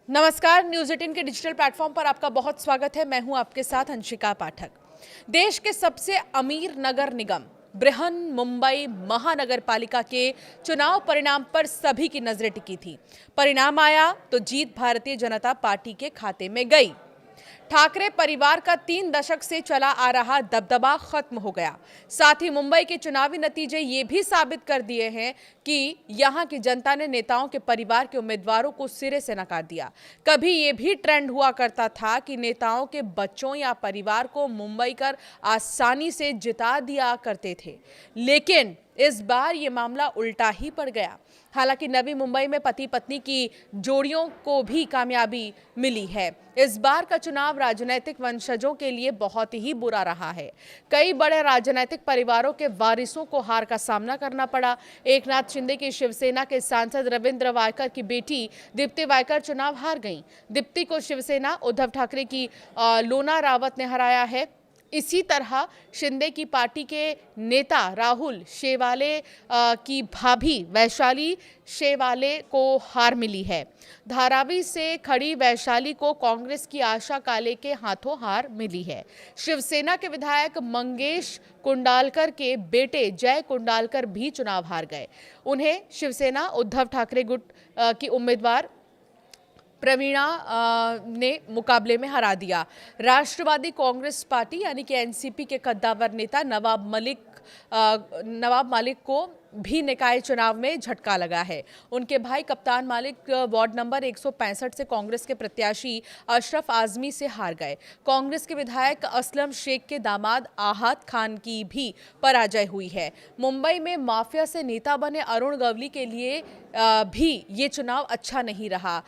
नमस्कार, न्यूज़ 18 के digital platform पर आपका बहुत स्वागत है। मैं हूं आपके साथ अंशिका पाठक। देश के सबसे अमीर नगर निगम बृहन मुंबई महानगर पालिका के चुनाव परिणाम पर सभी की नजरें टिकी थी। परिणाम आया तो जीत भारतीय जनता पार्टी के खाते में गई। ठाकरे परिवार का 3 दशक से चला आ रहा दबदबा खत्म हो गया। साथ ही मुंबई के चुनावी नतीजे ये भी साबित कर दिए हैं कि यहां की जनता ने नेताओं के परिवार के उम्मीदवारों को सिरे से नकार दिया। कभी ये भी ट्रेंड हुआ करता था कि नेताओं के बच्चों या परिवार को मुंबई कर आसानी से जिता दिया करते थे, लेकिन इस बार ये मामला उल्टा ही पड़ गया। हालांकि नवी मुंबई में पति पत्नी की जोड़ियों को भी कामयाबी मिली है। इस बार का चुनाव राजनीतिक वंशजों के लिए बहुत ही बुरा रहा है। कई बड़े राजनीतिक परिवारों के वारिसों को हार का सामना करना पड़ा। एकनाथ शिंदे की शिवसेना के सांसद रविंद्र वायकर की बेटी दीप्ति वायकर चुनाव हार गईं। दीप्ति को शिवसेना उद्धव ठाकरे की लोना रावत ने हराया है। इसी तरह शिंदे की पार्टी के नेता राहुल शेवाले की भाभी वैशाली शेवाले को हार मिली है। धारावी से खड़ी वैशाली को कांग्रेस की आशा काले के हाथों हार मिली है। शिवसेना के विधायक मंगेश कुंडालकर के बेटे जय कुंडालकर भी चुनाव हार गए। उन्हें शिवसेना उद्धव ठाकरे गुट की उम्मीदवार प्रवीणा ने मुकाबले में हरा दिया। राष्ट्रवादी कांग्रेस पार्टी यानी कि एनसीपी के कद्दावर नेता नवाब मलिक को भी निकाय चुनाव में झटका लगा है। उनके भाई कप्तान मालिक वार्ड नंबर 165 से कांग्रेस के प्रत्याशी अशरफ आजमी से हार गए। कांग्रेस के विधायक असलम शेख के दामाद आहत खान की भी पराजय हुई है। मुंबई में माफिया से नेता बने अरुण गवली के लिए भी ये चुनाव अच्छा नहीं रहा।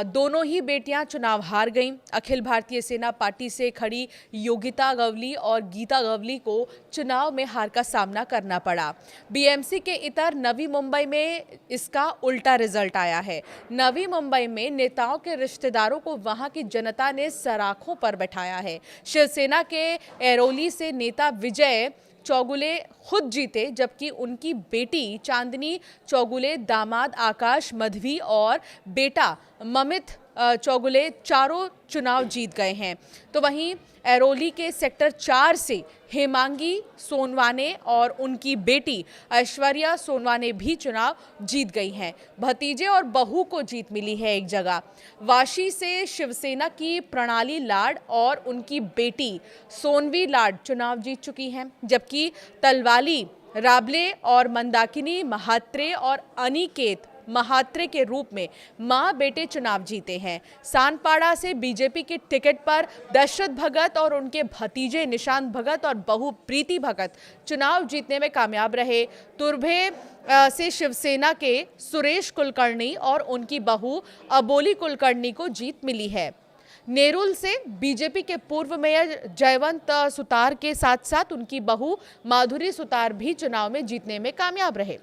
दोनों ही बेटियां चुनाव हार गईं। अखिल भारतीय सेना पार्टी से खड़ी योगिता गवली और गीता गवली को चुनाव में हार का सामना करना पड़ा। बीएमसी के इतर नवी मुंबई में इसका उल्टा रिजल्ट आया है। नवी मुंबई में नेताओं के रिश्तेदारों को वहां की जनता ने सराखों पर बैठाया है। शिवसेना के एरोली से नेता विजय चौगुले खुद जीते, जबकि उनकी बेटी चांदनी चौगुले, दामाद आकाश मधवी और बेटा ममित चौगुले चारों चुनाव जीत गए हैं। तो वहीं एरोली के सेक्टर 4 से हेमांगी सोनवाने और उनकी बेटी ऐश्वर्या सोनवाने भी चुनाव जीत गई हैं। भतीजे और बहू को जीत मिली है एक जगह। वाशी से शिवसेना की प्रणाली लाड और उनकी बेटी सोनवी लाड चुनाव जीत चुकी हैं, जबकि तलवाली राबले और मंदाकिनी महात्रे और अनिकेत महात्रे के रूप में मां बेटे चुनाव जीते हैं। सानपाड़ा से बीजेपी की टिकट पर दशरथ भगत और उनके भतीजे निशांत भगत और बहू प्रीति भगत चुनाव जीतने में कामयाब रहे। तुर्भे से शिवसेना के सुरेश कुलकर्णी और उनकी बहू अबोली कुलकर्णी को जीत मिली है। नेरुल से बीजेपी के पूर्व मेयर जयवंत सुतार के साथ साथ उनकी बहू माधुरी सुतार भी चुनाव में जीतने में कामयाब रहे।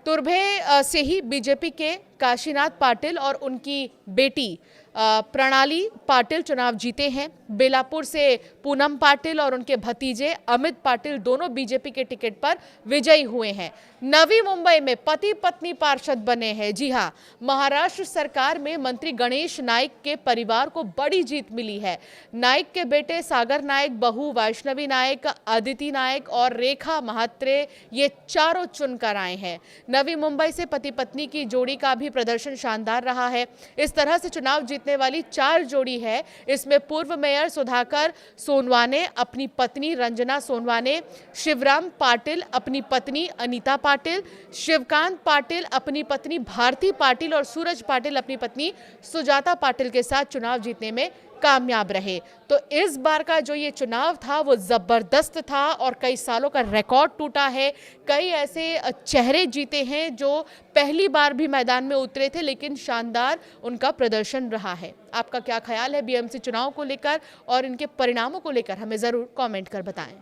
तुर्भे से ही बीजेपी के काशीनाथ पाटिल और उनकी बेटी प्रणाली पाटिल चुनाव जीते हैं। बेलापुर से पूनम पाटिल और उनके भतीजे अमित पाटिल दोनों बीजेपी के टिकट पर विजयी हुए हैं। नवी मुंबई में पति पत्नी पार्षद बने हैं। जी हां, महाराष्ट्र सरकार में मंत्री गणेश नाइक के परिवार को बड़ी जीत मिली है। नाइक के बेटे सागर नाइक, बहू वैष्णवी नाइक, अदिति नाइक और रेखा महात्रे ये चारों चुनकर आए हैं। नवी मुंबई से पति पत्नी की जोड़ी का भी प्रदर्शन शानदार रहा है। इस तरह से चुनाव जीतने वाली 4 जोड़ी है। इसमें पूर्व मेयर सुधाकर सोनवाने अपनी पत्नी रंजना सोनवाने, शिवराम पाटिल अपनी पत्नी अनीता पाटिल, शिवकांत पाटिल अपनी पत्नी भारती पाटिल और सूरज पाटिल अपनी पत्नी सुजाता पाटिल के साथ चुनाव जीतने में कामयाब रहे। तो इस बार का जो ये चुनाव था वो जबरदस्त था और कई सालों का रिकॉर्ड टूटा है। कई ऐसे चेहरे जीते हैं जो पहली बार भी मैदान में उतरे थे, लेकिन शानदार उनका प्रदर्शन रहा है। आपका क्या ख्याल है बीएमसी चुनाव को लेकर और इनके परिणामों को लेकर, हमें ज़रूर कमेंट कर बताएं।